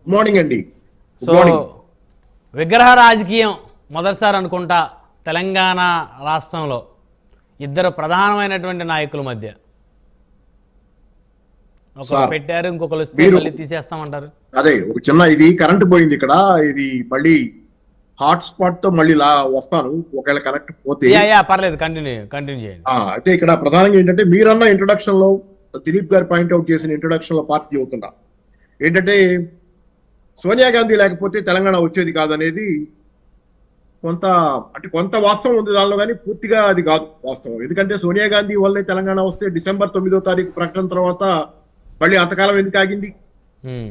Good morning అండి. So విగ్రహ రాజకీయం మొదటిసారి అనుకుంటా తెలంగాణ రాష్ట్రంలో ఇద్దరు ప్రధానమైనటువంటి నాయకుల మధ్య ఒకరు పెట్టారు, ఇంకొకరు మళ్ళీ తీసేస్తామంటారు. అదే ఒక చిన్న ఇది కరెంట్ పోయింది ఇక్కడ, ఇది మళ్ళీ హాట్ స్పాట్ తో మళ్ళీ వస్తాను ఒకవేళ కరెక్ట్ పోతే. పర్లేదు, కంటిన్యూ చేయండి. అయితే ఇక్కడ ప్రధానంగా ఏంటంటే మీరన్న ఇంట్రొడక్షన్ లో దిలీప్ గారు పాయింట్అవుట్ చేసిన ఇంట్రొడక్షన్ లో పార్టీ అవుతున్నా ఏంటంటే సోనియా గాంధీ లేకపోతే తెలంగాణ వచ్చేది కాదనేది కొంత వాస్తవం ఉంది దానిలో, కానీ పూర్తిగా అది కాదు వాస్తవం. ఎందుకంటే సోనియా గాంధీ వల్లే తెలంగాణ వస్తే డిసెంబర్ 9వ తారీఖు ప్రకటన తర్వాత మళ్ళీ అంతకాలం ఎందుకు ఆగింది?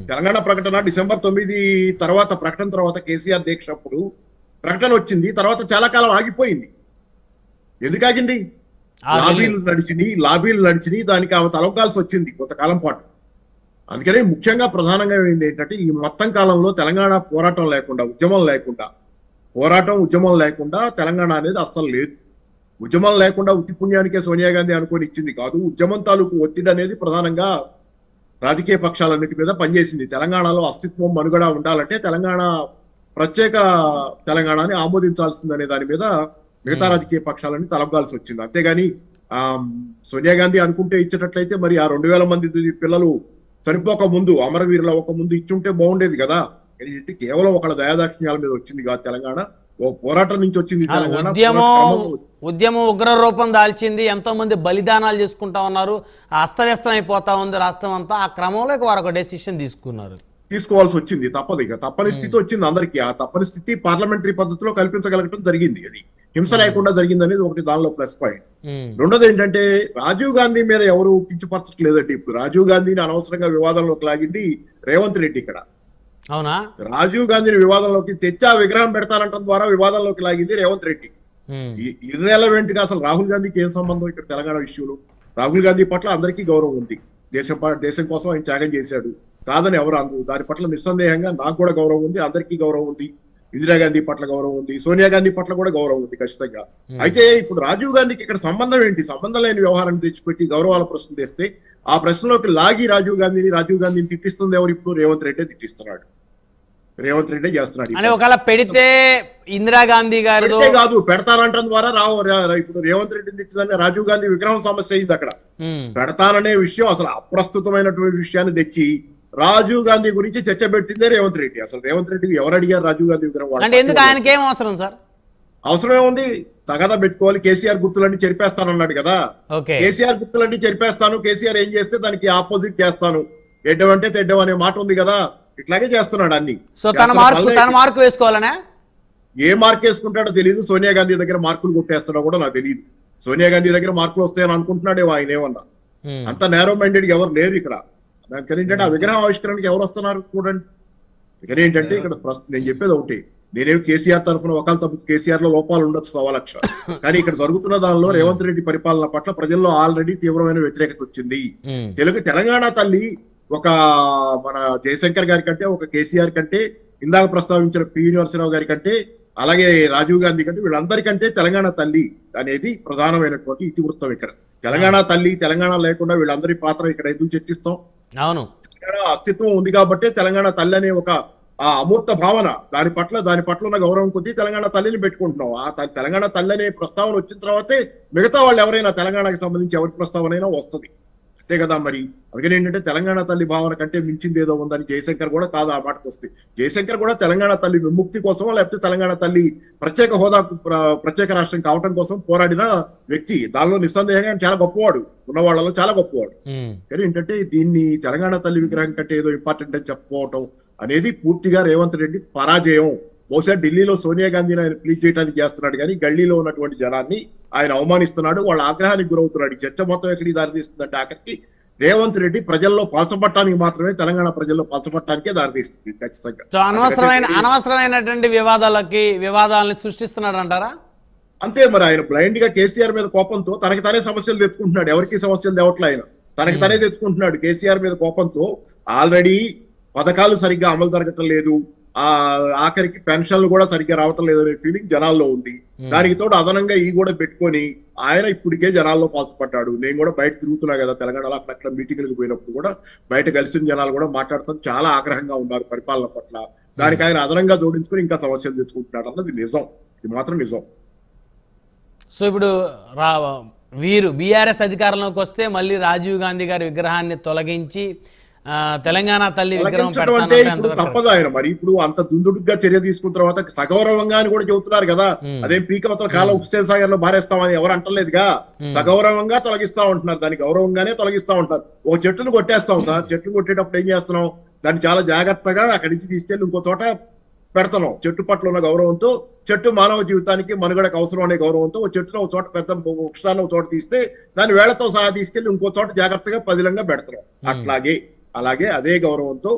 తెలంగాణ ప్రకటన డిసెంబర్ 9 తర్వాత ప్రకటన తర్వాత కేసీఆర్ దీక్ష అప్పుడు ప్రకటన వచ్చింది, తర్వాత చాలా కాలం ఆగిపోయింది. ఎందుకు ఆగింది? లాబీలు నడిచినాయి, దానికి ఆమె తలవకాల్సి వచ్చింది కొంతకాలం పాటు. అందుకనే ముఖ్యంగా ప్రధానంగా ఏంటంటే ఈ మొత్తం కాలంలో తెలంగాణ పోరాటం లేకుండా ఉద్యమం లేకుండా తెలంగాణ అనేది అస్సలు లేదు. ఉద్యమం లేకుండా ఉత్తి పుణ్యానికే సోనియా గాంధీ అనుకొని ఇచ్చింది కాదు. ఉద్యమం తాలూకు ఒత్తిడి అనేది ప్రధానంగా రాజకీయ పక్షాలన్నిటి మీద పనిచేసింది. తెలంగాణలో అస్తిత్వం మనుగడ ఉండాలంటే ప్రత్యేక తెలంగాణని ఆమోదించాల్సిందనే దాని మీద మిగతా రాజకీయ పక్షాలని తలగాల్సి వచ్చింది. అంతేగాని సోనియా గాంధీ అనుకుంటే ఇచ్చేటట్లయితే మరి ఆ 2000 మంది పిల్లలు చనిపోక ముందు, అమరవీరుల ఒక ముందు ఇచ్చుంటే బాగుండేది కదా. కేవలం ఒకళ్ళ దయాదాక్షిణ్యాల మీద వచ్చింది కాదు తెలంగాణ, ఓ పోరాటం నుంచి వచ్చింది తెలంగాణ. ఉద్యమం ఉగ్ర రూపం దాల్చింది, ఎంతో మంది బలిదానాలు చేసుకుంటా ఉన్నారు, అస్తవ్యస్తం అయిపోతా ఉంది రాష్ట్రం అంతా. ఆ క్రమంలో వారు ఒక డెసిషన్ తీసుకోవాల్సి వచ్చింది, తప్పదు. ఇక తప్పని స్థితి వచ్చింది అందరికీ. ఆ తప్పని స్థితి పార్లమెంటరీ పద్ధతిలో కల్పించగలగటం జరిగింది. అది హింస లేకుండా జరిగింది అనేది ఒకటి దానిలో ప్లస్ పాయింట్. రెండోది ఏంటంటే రాజీవ్ గాంధీ మీద ఎవరు కించపరచట్లేదండి. ఇప్పుడు రాజీవ్ గాంధీని అనవసరంగా వివాదంలోకి లాగింది రేవంత్ రెడ్డి. ఇక్కడ అవునా, రాజీవ్ గాంధీని వివాదంలోకి తెచ్చి ఆ విగ్రహం పెడతానంటం ద్వారా వివాదంలోకి లాగింది రేవంత్ రెడ్డి. ఇర్రెలవెంట్ గా అసలు రాహుల్ గాంధీకి ఏం సంబంధం ఇక్కడ తెలంగాణ విషయంలో? రాహుల్ గాంధీ పట్ల అందరికీ గౌరవం ఉంది, దేశం కోసం ఆయన త్యాగం చేశాడు కాదని ఎవరు అందరూ. దాని పట్ల నిస్సందేహంగా నాకు కూడా గౌరవం ఉంది, అందరికీ గౌరవం ఉంది. ఇందిరాగాంధీ పట్ల గౌరవం ఉంది, సోనియా గాంధీ పట్ల కూడా గౌరవం ఉంది ఖచ్చితంగా. అయితే ఇప్పుడు రాజీవ్ గాంధీకి ఇక్కడ సంబంధం ఏంటి? సంబంధం లేని వ్యవహారాన్ని తెచ్చిపెట్టి గౌరవాల ప్రశ్న తెస్తే ఆ ప్రశ్నలోకి లాగి రాజీవ్ గాంధీని తిట్టిస్తుంది ఎవరు? ఇప్పుడు రేవంత్ రెడ్డి తిట్టిస్తున్నాడు, రేవంత్ రెడ్డి చేస్తున్నాడు. ఒకవేళ పెడితే ఇందిరాగాంధీ గారు కాదు పెడతానంటం ద్వారా ఇప్పుడు రేవంత్ రెడ్డిని తిట్టిందని రాజీవ్ గాంధీ విగ్రహం సమస్య అయింది. అక్కడ పెడతాననే విషయం అసలు అప్రస్తుతమైనటువంటి విషయాన్ని తెచ్చి రాజీవ్ గాంధీ గురించి చర్చ పెట్టిందే రేవంత్ రెడ్డి. అసలు రేవంత్ రెడ్డికి ఎవరు అడిగారు రాజీవ్ గాంధీ విగ్రహం? ఎందుకు ఆయనకి ఏం అవసరం సార్? అవసరం ఏముంది? తగదా పెట్టుకోవాలి. కేసీఆర్ గుర్తులన్నీ చెరిపేస్తానన్నాడు కదా. కేసీఆర్ గుర్తులన్నీ చెరిపేస్తాను, కేసీఆర్ ఏం చేస్తే దానికి ఆపోజిట్ చేస్తాను, ఎడ్డం అంటే తెడ్డం అనే మాట ఉంది కదా. ఇట్లాగే చేస్తున్నాడు అన్ని. సో తన మార్కు వేసుకోవాలనే, ఏ మార్క్ వేసుకుంటాడో తెలియదు. సోనియా గాంధీ దగ్గర మార్కులు కొట్టేస్తాడో కూడా నాకు తెలియదు. సోనియా గాంధీ దగ్గర మార్కులు వస్తాయని అనుకుంటున్నాడేమో ఆయన. ఏమన్నా అంత నేరో మైండెడ్ ఎవరు లేరు ఇక్కడ. దానికి ఏంటంటే ఆ విగ్రహ ఆవిష్కరణకి ఎవరు వస్తున్నారు చూడండి. ఇక్కడ ఏంటంటే ఇక్కడ నేను చెప్పేది ఒకటి, నేనేమి కేసీఆర్ తరఫున ఒకళ్ళ తప్పు, కేసీఆర్ లో లోపాలు ఉండొచ్చు 1,00,000. కానీ ఇక్కడ జరుగుతున్న దానిలో రేవంత్ రెడ్డి పరిపాలన పట్ల ప్రజల్లో ఆల్రెడీ తీవ్రమైన వ్యతిరేకత వచ్చింది. తెలంగాణ తల్లి ఒక మన జయశంకర్ గారి కంటే, ఒక కేసీఆర్ కంటే, ఇందాక ప్రస్తావించిన పివి నరసింహరావు గారి కంటే, అలాగే రాజీవ్ గాంధీ కంటే, వీళ్ళందరికంటే తెలంగాణ తల్లి అనేది ప్రధానమైనటువంటి ఇతివృత్తం. ఇక్కడ తెలంగాణ తల్లి, తెలంగాణ లేకుండా వీళ్ళందరి పాత్ర ఇక్కడ ఎందుకు చర్చిస్తాం? అవును, తెలంగాణ అస్తిత్వం ఉంది కాబట్టి తెలంగాణ తల్లి అనే ఒక అమూర్త భావన, దాని పట్ల ఉన్న గౌరవం కొద్దీ తెలంగాణ తల్లిని పెట్టుకుంటున్నాం. ఆ తెలంగాణ తల్లి అనే ప్రస్తావన వచ్చిన తర్వాతే మిగతా వాళ్ళు ఎవరైనా తెలంగాణకి సంబంధించి ఎవరి ప్రస్తావన అయినా వస్తుంది, అంతే కదా. మరి అందుకని ఏంటంటే తెలంగాణ తల్లి భావన కంటే మించింది ఏదో ఉందని జయశంకర్ కూడా కాదు ఆ మాటకు వస్తే. జయశంకర్ కూడా తెలంగాణ తల్లి విముక్తి కోసమో లేకపోతే తెలంగాణ తల్లి ప్రత్యేక హోదా, ప్రత్యేక రాష్ట్రం కావటం కోసం పోరాడిన వ్యక్తి. దానిలో నిస్సందేహంగా చాలా గొప్పవాడు, ఉన్న వాళ్ళలో చాలా గొప్పవాడు. కానీ ఏంటంటే దీన్ని తెలంగాణ తల్లి విగ్రహం కంటే ఏదో ఇంపార్టెంట్ అని చెప్పుకోవటం అనేది పూర్తిగా రేవంత్ రెడ్డి పరాజయం. బహుశా ఢిల్లీలో సోనియా గాంధీని ఆయన ప్లీజ్ చేయడానికి చేస్తున్నాడు, కానీ గల్లీలో ఉన్నటువంటి జనాన్ని ఆయన అవమానిస్తున్నాడు, వాళ్ళ ఆగ్రహానికి గురవుతున్నాడు. చర్చ మొత్తం ఎక్కడికి దారితీస్తుందంటే ఆఖరికి రేవంత్ రెడ్డి ప్రజల్లో పాల్చబట్టడానికి మాత్రమే, తెలంగాణ ప్రజల్లో పాల్చబట్టడానికే దారితీస్తుంది ఖచ్చితంగా. అనవసరమైనటువంటి వివాదాలని సృష్టిస్తున్నాడు అంటారా? అంతే మరి. ఆయన బ్లైండ్ గా కేసీఆర్ మీద కోపంతో తనకి తానే సమస్యలు తెచ్చుకుంటున్నాడు. ఎవరికి సమస్యలు తేవట్లే, ఆయన తనకి తానే తెచ్చుకుంటున్నాడు. కేసీఆర్ మీద కోపంతో ఆల్రెడీ పథకాలు సరిగ్గా అమలు జరగటం లేదు, ఆ ఆఖరికి పెన్షన్లు కూడా సరిగ్గా రావటం లేదనే ఫీలింగ్ జనాల్లో ఉంది. దానికి తోడు అదనంగా ఈ కూడా పెట్టుకొని ఆయన ఇప్పటికే జనాల్లో పాల్పడ్డాడు. నేను కూడా బయట తిరుగుతున్నా కదా తెలంగాణలో, అక్కడ మీటింగ్లకు పోయినప్పుడు కూడా బయట కలిసిన జనాలు కూడా మాట్లాడుతూ చాలా ఆగ్రహంగా ఉన్నారు పరిపాలన పట్ల. దానికి ఆయన అదనంగా జోడించుకొని ఇంకా సమస్యలు తెచ్చుకుంటున్నాడు అన్నది నిజం. ఇది మాత్రం నిజం. సో ఇప్పుడు వీరు బీఆర్ఎస్ అధికారంలోకి వస్తే మళ్ళీ రాజీవ్ గాంధీ గారి విగ్రహాన్ని తొలగించి తెలంగాణ తల్లి విగ్రహం అంటే ఇప్పుడు తప్పదు ఆయన. మరి ఇప్పుడు అంత దుందుడుగా చర్య తీసుకున్న తర్వాత సగౌరవంగా అని కూడా చెబుతున్నారు కదా. అదేం పీకవతల కాలం హుస్సేన్ సాగర్ లో బారేస్తామని ఎవరు అంటలేదుగా. సగౌరవంగా తొలగిస్తా ఉంటున్నారు, దాన్ని గౌరవంగానే తొలగిస్తా ఉంటారు. ఒక చెట్టును కొట్టేస్తాం సార్, చెట్లు కొట్టేటప్పుడు ఏం చేస్తున్నాం, దాన్ని చాలా జాగ్రత్తగా అక్కడి నుంచి తీసుకెళ్లి ఇంకో చోట పెడతాం. చెట్టు పట్ల ఉన్న గౌరవంతో, చెట్టు మానవ జీవితానికి మనుగడకు అవసరం అనే గౌరవంతో ఒక చెట్టును ఒక చోట పెద్ద వృక్షాన్ని ఒక చోట తీస్తే దాని వేళ్లతో సహా తీసుకెళ్లి ఇంకో చోట జాగ్రత్తగా పదిలంగా పెడతాం. అలాగే అదే గౌరవంతో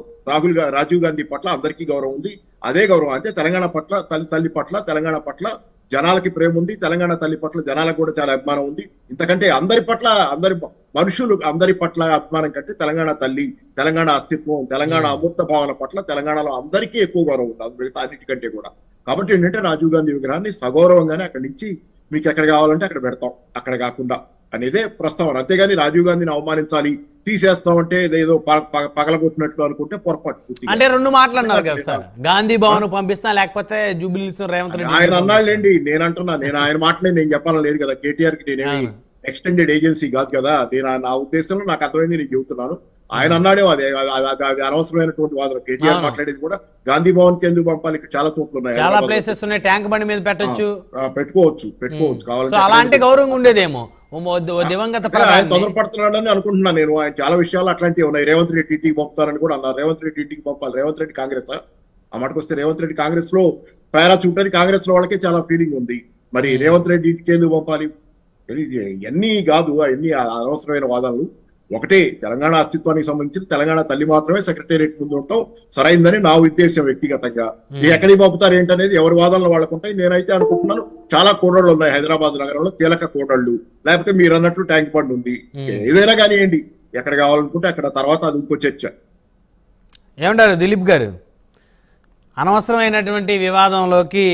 రాజీవ్ గాంధీ పట్ల అందరికీ గౌరవం ఉంది. అదే గౌరవం అంటే తెలంగాణ పట్ల తల్లి పట్ల, తెలంగాణ పట్ల జనాలకి ప్రేమ ఉంది. తెలంగాణ తల్లి పట్ల జనాలకు కూడా చాలా అభిమానం ఉంది. ఇంతకంటే అందరి పట్ల, అందరి మనుషులు అందరి పట్ల అభిమానం కంటే తెలంగాణ తల్లి, తెలంగాణ అస్తిత్వం, తెలంగాణ అమూర్త భావన పట్ల తెలంగాణలో అందరికీ ఎక్కువ గౌరవం ఉంటుంది మిగతా అన్నిటికంటే కూడా. కాబట్టి ఏంటంటే రాజీవ్ గాంధీ విగ్రహాన్ని సగౌరవంగానే అక్కడి నుంచి మీకు ఎక్కడ కావాలంటే అక్కడ పెడతాం, అక్కడ కాకుండా అనేదే ప్రస్తావన. అంతేగాని రాజీవ్ గాంధీని అవమానించాలి, తీసేస్తామంటే ఏదో పగలగొట్టినట్లు అనుకుంటే పొరపాటు. అంటే రెండు మాట్లాడినారు కదా సార్, గాంధీ భవన్ పంపిస్తా లేకపోతే జూబ్లీహిల్స్ రేవంత్ రెడ్డి ఆయన అన్నాళ్ళండి. నేను అంటున్నా, నేను ఆయన మాటలే నేను చెప్పాలని లేదు కదా. కేటీఆర్ కి నేనేమి ఎక్స్టెండెడ్ ఏజెన్సీ కాదు కదా. నేను నా ఉద్దేశంలో నాకు అర్థమైంది నేను చెబుతున్నాను. ఆయన అన్నాడే అది అనవసరమైనటువంటి వాదన. కేటీఆర్ మాట్లాడేది కూడా గాంధీ భవన్ కి ఎందుకు పంపాలి, ఇక్కడ చాలా చోట్ల ఉన్నాయి, చాలా ప్లేసెస్ ఉన్నాయి, ట్యాంక్ బండి మీద పెట్టుకోవచ్చు కావాలంటే. అలాంటి గౌరవం ఉండేదేమో దివంగత తొందరపడుతున్నాడని అనుకుంటున్నాను నేను. ఆయన చాలా విషయాలు అట్లాంటివి ఉన్నాయి. రేవంత్ రెడ్డి ఇంటికి పంపుతారని కూడా అన్నారు. రేవంత్ రెడ్డి ఇంటికి పంపాలి. రేవంత్ రెడ్డి కాంగ్రెస్ ఆ మాటకు వస్తే రేవంత్ రెడ్డి కాంగ్రెస్ లో పారాచూట్ అని కాంగ్రెస్ లో వాళ్ళకే చాలా ఫీలింగ్ ఉంది. మరి రేవంత్ రెడ్డి ఇంటికి ఎందుకు పంపాలి? ఇవన్నీ కాదు, అవన్నీ అనవసరమైన వాదనలు. ఒకటే, తెలంగాణ అస్తిత్వానికి సంబంధించి తెలంగాణ తల్లి మాత్రమే సెక్రటేరియట్ ముందు ఉండటం సరైందని నా ఉద్దేశం వ్యక్తిగతంగా. ఎక్కడికి పంపుతారు ఏంటనేది ఎవరి వాదనలు వాళ్ళకు ఉంటాయి. నేనైతే అనుకుంటున్నాను చాలా కోడళ్ళు ఉన్నాయి హైదరాబాద్ నగరంలో, కీలక కోడళ్ళు. లేకపోతే మీరు అన్నట్లు ట్యాంక్ బండ్ ఉంది. ఏదైనా కానివ్వండి, ఎక్కడ కావాలనుకుంటే అక్కడ. తర్వాత అది ఇంకో చర్చ. ఏమంటారు దిలీప్ గారు? అనవసరమైనటువంటి వివాదంలోకి